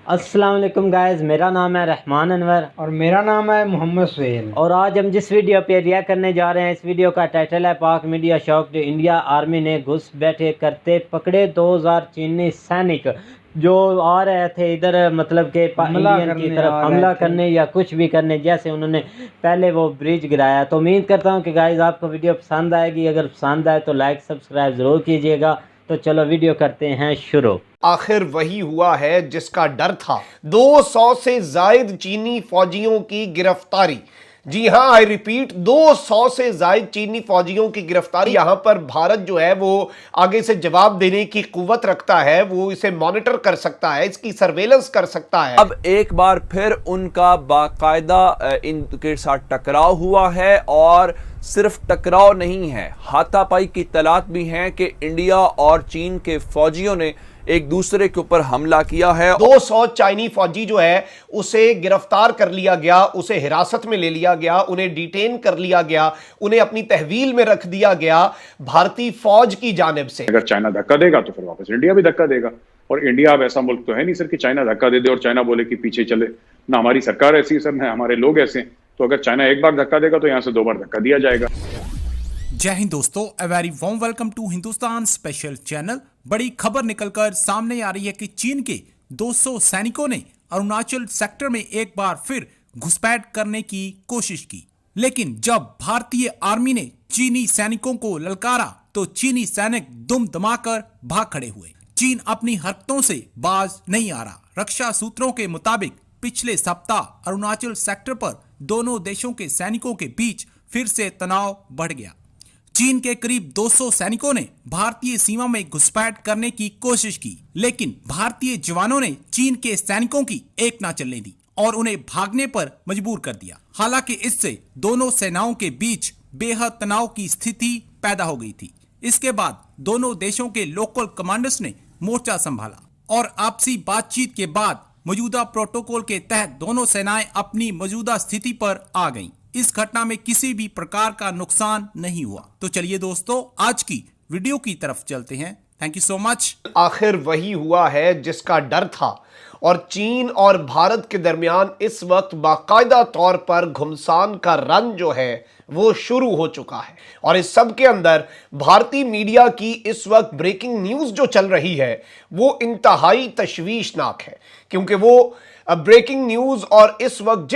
अस्सलाम वालेकुम गाइस, मेरा नाम है रहमान अनवर और मेरा नाम है मोहम्मद सुहेल। और आज हम जिस वीडियो पे रिएक्ट करने जा रहे हैं, इस वीडियो का टाइटल है पाक मीडिया शॉक्ड, इंडिया आर्मी ने घुस बैठे करते पकड़े 2000 चीनी सैनिक जो आ रहे थे इधर, मतलब के इंडियन की तरफ हमला करने या कुछ भी करने, जैसे उन्होंने पहले वो ब्रिज गिराया। तो उम्मीद करता हूँ कि गाइस आपको वीडियो पसंद आएगी। अगर पसंद आए तो लाइक सब्सक्राइब ज़रूर कीजिएगा। तो चलो वीडियो करते हैं शुरू। आखिर वही हुआ है जिसका डर था, 200 से जायद चीनी फौजियों की गिरफ्तारी। जी हां, आई रिपीट, 200 से जायद चीनी फौजियों की गिरफ्तारी। यहां पर भारत जो है वो आगे से जवाब देने की कुव्वत रखता है, वो इसे मॉनिटर कर सकता है, इसकी सर्वेलेंस कर सकता है। अब एक बार फिर उनका बाकायदा इनके साथ टकराव हुआ है, और सिर्फ टकराव नहीं है, हाथापाई की तलात भी हैं कि इंडिया और चीन के फौजियों ने एक दूसरे के ऊपर हमला किया है। 200 चाइनी फौजी जो है उसे गिरफ्तार कर लिया गया, उसे हिरासत में ले लिया गया, उन्हें डिटेन कर लिया गया, उन्हें अपनी तहवील में रख दिया गया भारतीय फौज की जानिब से। अगर चाइना धक्का देगा तो फिर वापस इंडिया भी धक्का देगा, और इंडिया अब ऐसा मुल्क तो है नहीं सर कि चाइना धक्का दे दे और चाइना बोले कि पीछे चले। ना हमारी सरकार ऐसी है सर, ना हमारे लोग ऐसे हैं। तो अगर चाइना एक बार धक्का देगा तो यहां से 2 बार धक्का दिया जाएगा। जय हिंद दोस्तों, a very warm welcome to Hindustan special channel. बड़ी खबर निकलकर सामने आ रही है कि चीन के 200 सैनिकों ने अरुणाचल सेक्टर में एक बार फिर घुसपैठ करने की कोशिश की, लेकिन जब भारतीय आर्मी ने चीनी सैनिकों को ललकारा तो चीनी सैनिक दुम दमाकर भाग खड़े हुए। चीन अपनी हरकतों से बाज नहीं आ रहा। रक्षा सूत्रों के मुताबिक पिछले सप्ताह अरुणाचल सेक्टर पर दोनों देशों के सैनिकों के बीच फिर से तनाव बढ़ गया। चीन के करीब 200 सैनिकों ने भारतीय सीमा में घुसपैठ करने की कोशिश की, लेकिन भारतीय जवानों ने चीन के सैनिकों की एक ना चलने दी और उन्हें भागने पर मजबूर कर दिया। हालांकि इससे दोनों सेनाओं के बीच बेहद तनाव की स्थिति पैदा हो गई थी। इसके बाद दोनों देशों के लोकल कमांडर्स ने मोर्चा संभाला और आपसी बातचीत के बाद मौजूदा प्रोटोकॉल के तहत दोनों सेनाएं अपनी मौजूदा स्थिति पर आ गईं। इस घटना में किसी भी प्रकार का नुकसान नहीं हुआ। तो चलिए दोस्तों, आज की वीडियो की तरफ चलते हैं। Thank you so much. आखिर वही हुआ है जिसका डर था, और चीन और भारत के दरमियान इस वक्त बाकायदा तौर पर घुमसान का रन जो है वो शुरू हो चुका है। और इस सब के अंदर भारतीय मीडिया की इस वक्त ब्रेकिंग न्यूज जो चल रही है वो इंतहाई तशवीशनाक है, क्योंकि वो ब्रेकिंग न्यूज और इस वक्त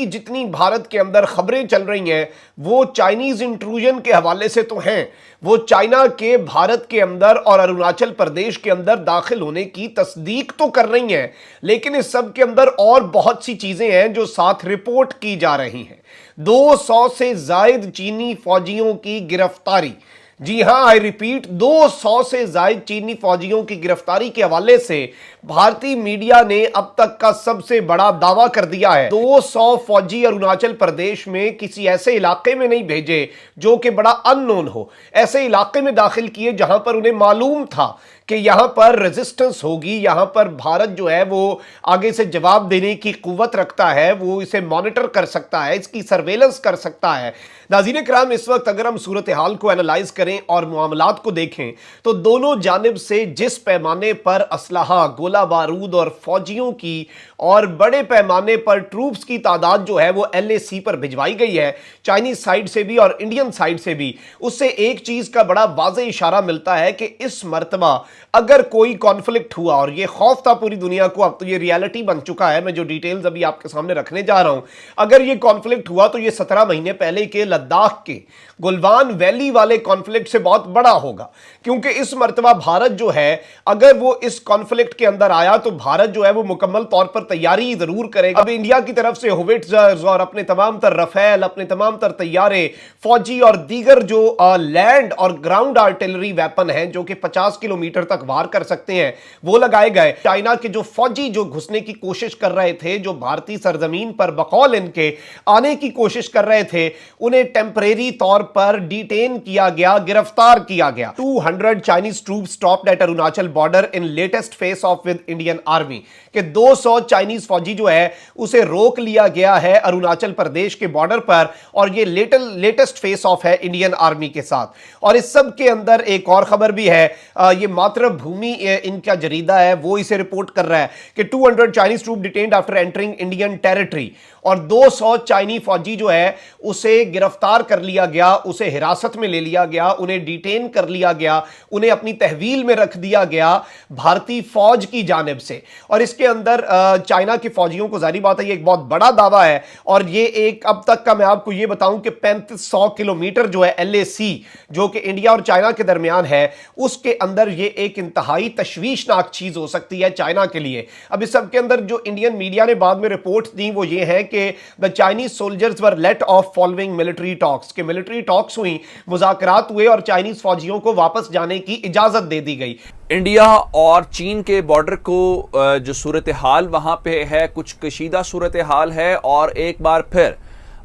जितनी भारत के अंदर खबरें चल रही हैं वो चाइनीज इंट्रूजन के हवाले से तो हैं, वो चाइना के भारत के अंदर और अरुणाचल प्रदेश के अंदर दाखिल होने की तस्दीक तो कर रही हैं, लेकिन इस सब के अंदर और बहुत सी चीजें हैं जो साथ रिपोर्ट की जा रही हैं। 200 से जायद चीनी फौजियों की गिरफ्तारी। जी हां, आई रिपीट, 200 से जायद चीनी फौजियों की गिरफ्तारी के हवाले से भारतीय मीडिया ने अब तक का सबसे बड़ा दावा कर दिया है। 200 फौजी अरुणाचल प्रदेश में किसी ऐसे इलाके में नहीं भेजे जो कि बड़ा अननोन हो, ऐसे इलाके में दाखिल किए जहां पर उन्हें मालूम था कि यहां पर रेजिस्टेंस होगी, यहां पर भारत जो है वो आगे से जवाब देने की कुव्वत रखता है, वो इसे मॉनिटर कर सकता है, इसकी सर्वेलेंस कर सकता है। नाज़रीन इकराम, इस वक्त अगर हम सूरत हाल को एनालाइज करें और मामलात को देखें तो दोनों जानिब से जिस पैमाने पर असलहा, गोला बारूद और फौजियों की और बड़े पैमाने पर ट्रूप्स की तादाद जो है वो LAC पर भिजवाई गई है, चाइनीज साइड से भी और इंडियन साइड से भी, उससे एक चीज का बड़ा वाज़ेह इशारा मिलता है कि इस मर्तबा अगर कोई कॉन्फ्लिक्ट हुआ, और ये खौफ था पूरी दुनिया को, अब तो ये रियलिटी बन चुका है, मैं जो डिटेल्स अभी आपके सामने रखने जा रहा हूं, अगर ये कॉन्फ्लिक्ट हुआ तो ये 17 महीने पहले के लद्दाख के गुलवान वैली वाले कॉन्फ्लिक्ट से बहुत बड़ा होगा। क्योंकि इस मर्तबा भारत जो है अगर वो इस कॉन्फ्लिक्ट के अंदर आया तो भारत जो है वो मुकम्मल तौर पर तैयारी जरूर करेगा। अब इंडिया की तरफ से होविट्जर्स और अपने तमाम तर रफेल, अपने तमाम तर तैयारे, फौजी और दीगर जो लैंड और ग्राउंड आर्टिलरी वेपन हैं जो कि 50 किलोमीटर तक वार कर सकते हैं, वो लगाए गए। चाइना के जो फौजी जो घुसने की कोशिश कर रहे थे, जो भारतीय सरजमीन पर बकौल इनके आने की कोशिश कर रहे थे, उन्हें टेम्परेरी तौर पर डिटेन किया गया, गिरफ्तार किया गया। 200 Chinese troops stopped at Arunachal border in latest face of with Indian army के 200 चाइनीज फौजी जो है उसे रोक लिया गया है अरुणाचल प्रदेश के बॉर्डर पर, और ये लेटेस्ट फेस ऑफ है इंडियन आर्मी के साथ। और इस सब के अंदर एक और खबर भी है, ये मातृभूमि इनका जरीदा है वो इसे रिपोर्ट कर रहा है कि 200 Chinese troop detained after entering Indian territory, और 200 चाइनी फौजी जो है उसे गिरफ्तार कर लिया गया, उसे हिरासत में ले लिया गया, उन्हें डिटेन कर लिया गया, उन्हें अपनी तहवील में रख दिया गया भारतीय फौज की जानिब से। और इसके अंदर चाइना के फौजियों को, जारी बात है ये एक बहुत बड़ा दावा है, और ये एक अब तक का मैं आपको ये बताऊं कि 3500 किलोमीटर जो है LAC जो कि इंडिया और चाइना के दरमियान है, उसके अंदर ये एक इंतहाई तशवीशनाक चीज हो सकती है चाइना के लिए। अब इस सब के अंदर जो इंडियन मीडिया ने बाद में रिपोर्ट दी वो ये है कि the Chinese soldiers were late of following military talks, के मिलिट्री टॉक्स हुई, मुज़ाकरात हुए और चाइनीज फौजियों को वापस जाने की इजाजत दे दी गई। इंडिया और चीन के बॉर्डर को जो सूरत हाल वहां पे है, कुछ कशीदा सूरत हाल है, और एक बार फिर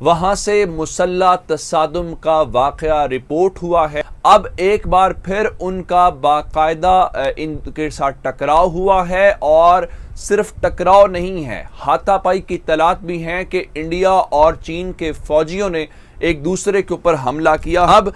वहां से मुसल्ला तसादुम का वाकया रिपोर्ट हुआ है। अब एक बार फिर उनका बाकायदा इनके साथ टकराव हुआ है, और सिर्फ टकराव नहीं है, हाथापाई की तलात भी है कि इंडिया और चीन के फौजियों ने एक दूसरे के ऊपर हमला किया। अब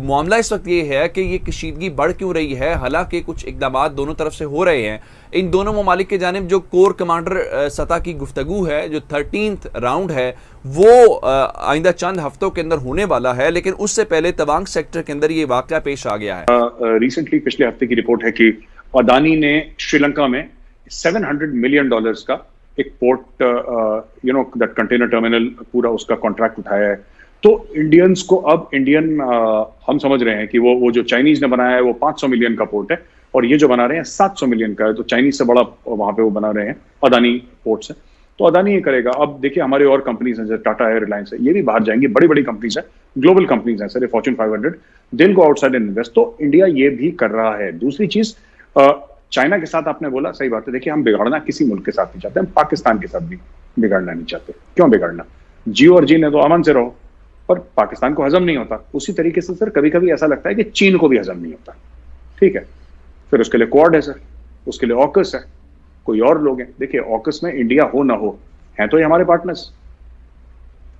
मामला इस वक्त ये है कि ये कशीदगी बढ़ क्यों रही है, हालांकि कुछ इकदाम दोनों तरफ से हो रहे हैं। इन दोनों ममालिक के जानिब जो कोर कमांडर सतह की गुफ्तगू है, जो 13th राउंड है, वो आइंदा चंद हफ्तों के अंदर होने वाला है, लेकिन उससे पहले तवांग सेक्टर के अंदर ये वाकया पेश आ गया है। रिसेंटली पिछले हफ्ते की रिपोर्ट है कि अदानी ने श्रीलंका में $700 मिलियन का एक पोर्ट दैट कंटेनर टर्मिनल पूरा उसका कॉन्ट्रैक्ट उठाया है। तो इंडियंस को अब हम समझ रहे हैं कि वो जो चाइनीज ने बनाया है वो 500 मिलियन का पोर्ट है, और ये जो बना रहे हैं 700 मिलियन का है। तो चाइनीज से बड़ा वहां पे वो बना रहे हैं अदानी पोर्ट से, तो अदानी ये करेगा। अब देखिए हमारे और कंपनीज हैं जैसे टाटा है, रिलायंस है, ये भी बाहर जाएंगी, बड़ी बड़ी कंपनीज है, ग्लोबल कंपनीज हैं sir, Fortune 500, they will go outside and invest. तो इंडिया ये भी कर रहा है। दूसरी चीज, चाइना के साथ आपने बोला, सही बात है। देखिए हम बिगाड़ना किसी मुल्क के साथ नहीं चाहते, हम पाकिस्तान के साथ भी बिगाड़ना नहीं चाहते। क्यों बिगाड़ना? जियो और जीने तो अमन से रहो, पर पाकिस्तान को हजम नहीं होता। उसी तरीके से सर कभी कभी ऐसा लगता है कि चीन को भी हजम नहीं होता, ठीक है, फिर उसके लिए क्वाड है सर, उसके लिए ऑकस है, कोई और लोग हैं। देखिए ऑकस में इंडिया हो ना हो, हैं तो ये हमारे पार्टनर्स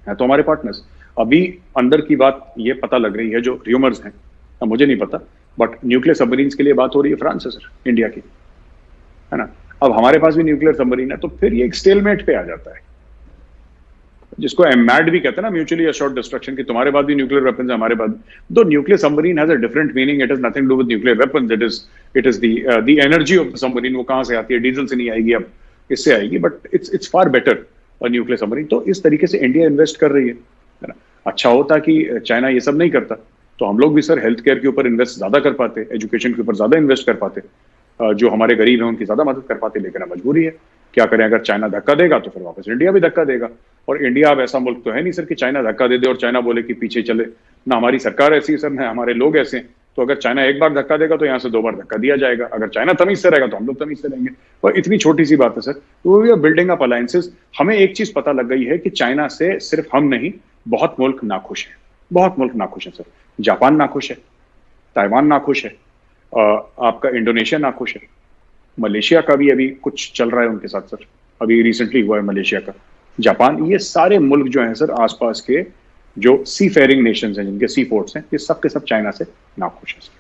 हैं, तो हमारे पार्टनर्स। अभी अंदर की बात ये पता लग रही है, जो र्यूमर्स हैं, मुझे नहीं पता, बट न्यूक्लियर सबमरीन्स के लिए बात हो रही है फ्रांस से सर, इंडिया की, है ना। अब हमारे पास भी न्यूक्लियर सबमरीन है, तो फिर ये एक स्टेलमेट पे आ जाता है, जिसको एमैड भी कहते हैं ना, म्यूचुअली अश्योर्ड डिस्ट्रक्शन, की तुम्हारे पास भी न्यूक्लियर वेपन्स है, हमारे पास। दो nuclear submarine has a different meaning, it is nothing to with nuclear weapons, it is the energy of the submarine. वो कहां से आती है? डीजल से नहीं आएगी, अब इससे आएगी, but it's far better nuclear submarine. तो इस तरीके से इंडिया इन्वेस्ट कर रही है ना। अच्छा होता कि चाइना ये सब नहीं करता, तो हम लोग भी सर हेल्थ केयर के ऊपर इन्वेस्ट ज्यादा कर पाते, एजुकेशन के ऊपर ज्यादा इन्वेस्ट कर पाते, जो हमारे गरीब हैं उनकी ज्यादा मदद कर पाते। लेकिन अब मजबूरी है, क्या करें? अगर चाइना धक्का देगा तो फिर वापस इंडिया भी धक्का देगा। और इंडिया अब ऐसा मुल्क तो है नहीं सर कि चाइना धक्का दे दे और चाइना बोले कि पीछे चले। ना हमारी सरकार ऐसी है सर, ना हमारे लोग ऐसे हैं। तो अगर चाइना एक बार धक्का देगा तो यहाँ से 2 बार धक्का दिया जाएगा। अगर चाइना तमीज से रहेगा तो हम लोग तमीज से रहेंगे। और इतनी छोटी सी बात है सर, तो we are building up alliances. हमें एक चीज पता लग गई है कि चाइना से सिर्फ हम नहीं, बहुत मुल्क नाखुश हैं, बहुत मुल्क नाखुश हैं सर। जापान नाखुश है, ताइवान नाखुश है, आपका इंडोनेशिया नाखुश है, मलेशिया का भी अभी कुछ चल रहा है उनके साथ सर, अभी रिसेंटली हुआ है मलेशिया का, जापान। ये सारे मुल्क जो हैं सर आसपास के, जो सी फेयरिंग नेशंस हैं, जिनके सी पोर्ट्स हैं, ये सब के सब चाइना से नाखुश हैं सर।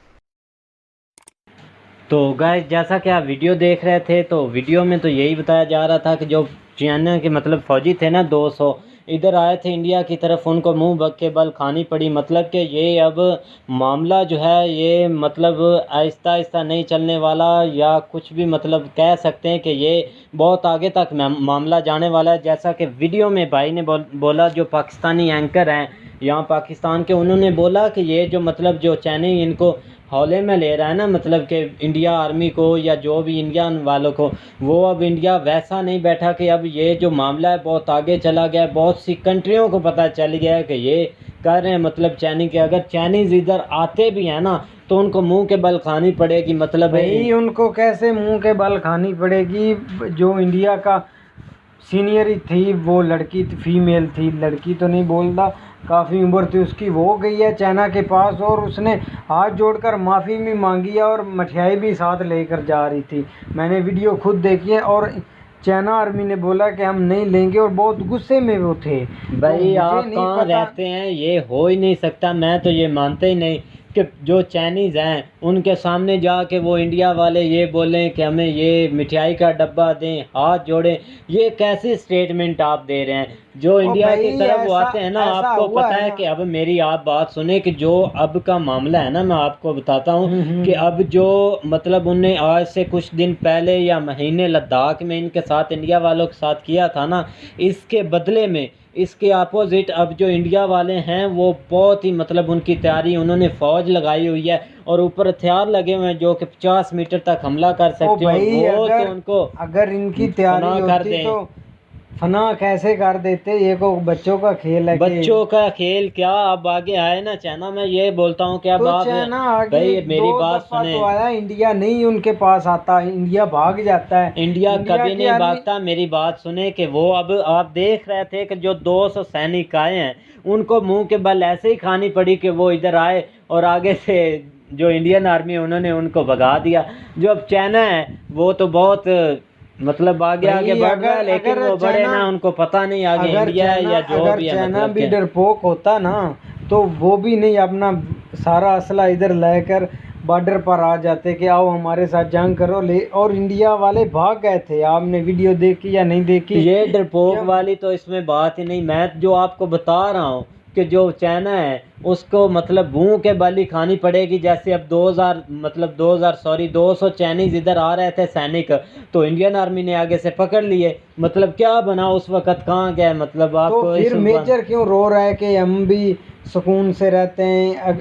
तो गाइस, जैसा कि आप वीडियो देख रहे थे, तो वीडियो में तो यही बताया जा रहा था कि जो चाइना के मतलब फ़ौजी थे ना 200 इधर आए थे इंडिया की तरफ, उनको मुंह बक के बल खानी पड़ी। मतलब कि ये अब मामला जो है ये मतलब आहिस्ता आहिस्ता नहीं चलने वाला, या कुछ भी मतलब कह सकते हैं कि ये बहुत आगे तक मामला जाने वाला है। जैसा कि वीडियो में भाई ने बोला, जो पाकिस्तानी एंकर हैं यहाँ पाकिस्तान के, उन्होंने बोला कि ये जो मतलब जो चाइनीज इनको हौले में ले रहा है ना, मतलब कि इंडिया आर्मी को या जो भी इंडियन वालों को, वो अब इंडिया वैसा नहीं बैठा कि अब ये जो मामला है बहुत आगे चला गया है। बहुत सी कंट्रियों को पता चल गया है कि ये कर रहे हैं मतलब चाइनीज के। अगर चाइनीज़ इधर आते भी हैं ना तो उनको मुंह के बल खानी पड़ेगी। मतलब भाई उनको कैसे मुंह के बल खानी पड़ेगी? जो इंडिया का सीनियर ही थी वो लड़की, फीमेल थी, लड़की तो नहीं बोलता, काफ़ी उम्र थी उसकी, वो गई है चाइना के पास और उसने हाथ जोड़कर माफ़ी भी मांगी है और मिठाई भी साथ लेकर जा रही थी। मैंने वीडियो खुद देखी है और चाइना आर्मी ने बोला कि हम नहीं लेंगे और बहुत गुस्से में वो थे। भाई तो आप मुझे नहीं कहाँ पता। रहते हैं, ये हो ही नहीं सकता। मैं तो ये मानते ही नहीं कि जो चाइनीज़ हैं उनके सामने जाके वो इंडिया वाले ये बोलें कि हमें ये मिठाई का डब्बा दें, हाथ जोड़ें। ये कैसी स्टेटमेंट आप दे रहे हैं? जो इंडिया की भाई तरफ वो ऐसा आते हैं ना, ऐसा आपको हुआ पता है ना। कि अब मेरी आप बात सुने कि जो अब का मामला है ना, मैं आपको बताता हूँ कि अब जो मतलब उनने आज से कुछ दिन पहले या महीने लद्दाख में इनके साथ इंडिया वालों के साथ किया था ना, इसके बदले में इसके अपोजिट अब जो इंडिया वाले हैं वो बहुत ही मतलब उनकी तैयारी, उन्होंने फ़ौज लगाई हुई है और ऊपर हथियार लगे हुए हैं जो कि 50 मीटर तक हमला कर ओ सकते हैं। भाई और वो तो अगर उनको अगर इनकी फना तैयारी कर होती दें। तो फना कैसे कर देते। ये को बच्चों का खेल है कि बच्चों का खेल क्या, अब आगे आए ना चाइना। मैं ये बोलता हूँ कि अब तो आप चाइना आगे भाई मेरी 2 बात दफा सुने। तो आया, इंडिया नहीं उनके पास आता, इंडिया भाग जाता है। इंडिया कभी की नहीं आर्मी भागता। मेरी बात सुने कि वो अब आप देख रहे थे कि जो 200 सैनिक आए हैं उनको मुंह के बल ऐसे ही खानी पड़ी कि वो इधर आए और आगे से जो इंडियन आर्मी है उन्होंने उनको भगा दिया। जो अब चाइना है वो तो बहुत मतलब आगे आगे भाई बढ़ रहा है, लेकिन अगर वो बड़े चाइना ना, उनको पता नहीं आगे अगर इंडिया है चाइना या जो अगर भी है चाइना मतलब भी क्या। डरपोक होता ना तो वो भी नहीं अपना सारा असला इधर लेकर बॉर्डर पर आ जाते कि आओ हमारे साथ जंग करो। ले और इंडिया वाले भाग गए थे। आपने वीडियो देखी या नहीं देखी? ये डरपोक या- वाली तो इसमें बात ही नहीं। मैं जो आपको बता रहा हूँ कि जो चाइना है उसको मतलब मुंह के बल ही खानी पड़ेगी। जैसे अब 200 चाइनीज इधर आ रहे थे सैनिक, तो इंडियन आर्मी ने आगे से पकड़ लिए। मतलब क्या बना उस वक्त, कहाँ गए? मतलब तो आपको फिर मेजर क्यों रो रहा है कि हम भी सुकून से रहते हैं,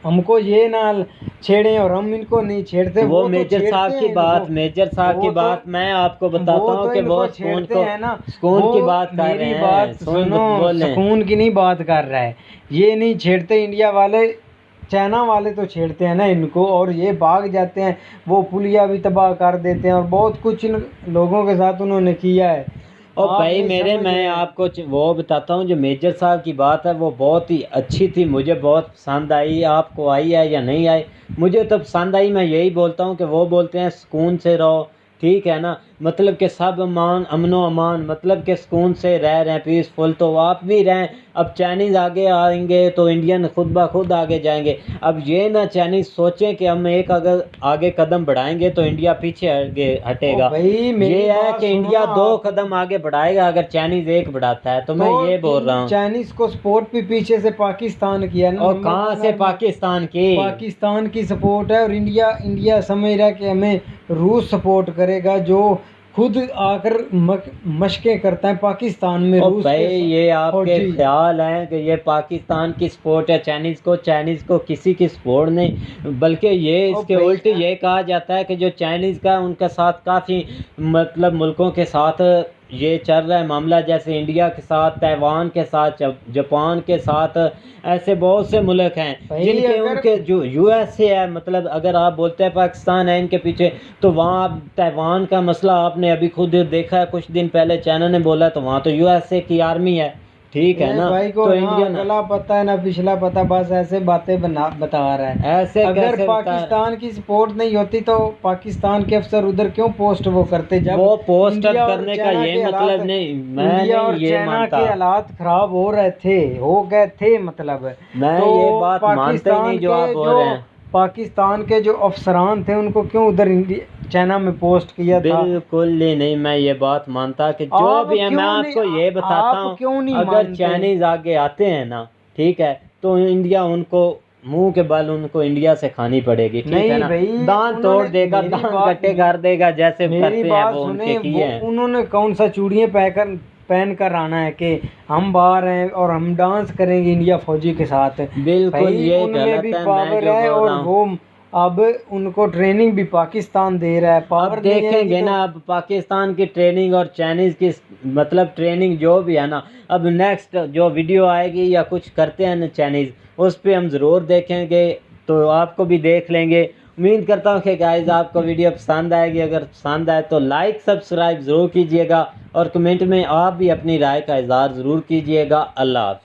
हमको ये ना छेड़ें और हम इनको नहीं छेड़ते। वो तो मेजर साहब छेड़ते की हैं बात, इनको। मेजर साहब की वो तो बात मैं आपको बताता हूँ कि इनको वो सुकून छेड़ते को, हैं ना। सुकून की वो बात कर रहे मेरी हैं। बात सुनो, बोलें। सुकून की नहीं बात कर रहा है। ये नहीं छेड़ते इंडिया वाले, चाइना वाले तो छेड़ते हैं ना इनको और ये भाग जाते हैं। वो पुलिया भी तबाह कर देते हैं और बहुत कुछ इन लोगों के साथ उन्होंने किया है। और आप भाई नहीं मेरे, समझ मैं रहे। आपको वो बताता हूँ, जो मेजर साहब की बात है वो बहुत ही अच्छी थी, मुझे बहुत पसंद आई। आपको आई है या नहीं आई? मुझे तो पसंद आई। मैं यही बोलता हूँ कि वो बोलते हैं सुकून से रहो, ठीक है ना, मतलब कि सब अमनो अमान, मतलब कि सुकून से रह रहे हैं, पीसफुल। तो आप भी रहें। अब चाइनीज़ आगे आएंगे तो इंडियन खुद ब खुद आगे जाएंगे। अब ये ना चाइनीज़ सोचें कि हम एक अगर आगे कदम बढ़ाएंगे तो इंडिया पीछे आगे हटेगा। भाई मेरी ये है बात कि सुनो इंडिया ना 2 आप। कदम आगे बढ़ाएगा अगर चाइनीज़ एक बढ़ाता है। तो मैं ये बोल रहा हूँ। चाइनीज को सपोर्ट भी पीछे से पाकिस्तान किया ना। और नंबर कहाँ 1 से पाकिस्तान की? पाकिस्तान की सपोर्ट है और इंडिया समझ रहा है कि हमें रूस सपोर्ट करेगा, जो खुद आकर मशकें करता है पाकिस्तान में और रूस भाई के ये आपके फौजी। ख्याल हैं कि ये पाकिस्तान की सपोर्ट है चाइनीज़ को किसी की सपोर्ट नहीं, बल्कि ये और इसके भाई उल्टे ये कहा जाता है कि जो चाइनीज़ का उनके साथ काफ़ी मतलब मुल्कों के साथ ये चल रहा है मामला, जैसे इंडिया के साथ, ताइवान के साथ, जापान के साथ, ऐसे बहुत से मुल्क हैं भाई जिनके अगर उनके जो यूएसए है, मतलब अगर आप बोलते हैं पाकिस्तान है इनके पीछे, तो वहाँ आप ताइवान का मसला आपने अभी खुद देखा है, कुछ दिन पहले चाइना ने बोला, तो वहाँ तो यूएसए की आर्मी है, ठीक है ये ना। भाई को तो ना इंडियन अगला पता है ना पिछला पता, बस ऐसे बातें बता रहा है। ऐसे अगर कैसे बता रहा है? पाकिस्तान की सपोर्ट नहीं होती तो पाकिस्तान के अफसर उधर क्यों पोस्ट वो करते? जब वो पोस्ट इंडिया और करने का चाइना ये के मतलब हालात- नहीं, मैं इंडिया और नहीं ये चाइना मानता। के हालात खराब हो गए थे मतलब। मैं तो ये बात मानता ही नहीं जो आप बोल रहे हैं। पाकिस्तान के जो अफसरान थे उनको क्यों उधर चाइना में पोस्ट किया था? बिल्कुल ही नहीं, मैं ये बात मानता कि जो आप भी है, मैं क्यों आपको नहीं- ये बताता आप हूँ, क्यों नहीं अगर मानते? चाइनीज आगे आते हैं ना, ठीक है, तो इंडिया उनको मुंह के बल उनको इंडिया से खानी पड़ेगी, ठीक नहीं है ना। भाई, दांत तोड़ उन्होंने- देगा, मेरी दांत बात- कट्टे कर देगा, जैसे मेरी करते हैं बात वो सुने, उनके किए हैं। उन्होंने कौन सा चूड़ियाँ पहन कर आना है कि हम बाहर हैं और हम डांस करेंगे इंडिया फौजी के साथ? बिल्कुल भाई ये उनमें गलत भी है, मैं पावर जो है बोल और रहा हूँ। वो अब उनको ट्रेनिंग भी पाकिस्तान दे रहा है। अब पावर नहीं देखेंगे आएगी ना, अब पाकिस्तान की ट्रेनिंग और चाइनीज़ की मतलब ट्रेनिंग जो भी है ना, अब नेक्स्ट जो वीडियो आएगी या कुछ करते हैं ना चाइनीज़, उस पे हम ज़रूर देखेंगे, तो आपको भी देख लेंगे उम्मीद करता हूँ कि गाइस आपको वीडियो पसंद आएगी। अगर पसंद आए तो लाइक सब्सक्राइब ज़रूर कीजिएगा और कमेंट में आप भी अपनी राय का इज़हार ज़रूर कीजिएगा। अल्लाह हाफ़िज़।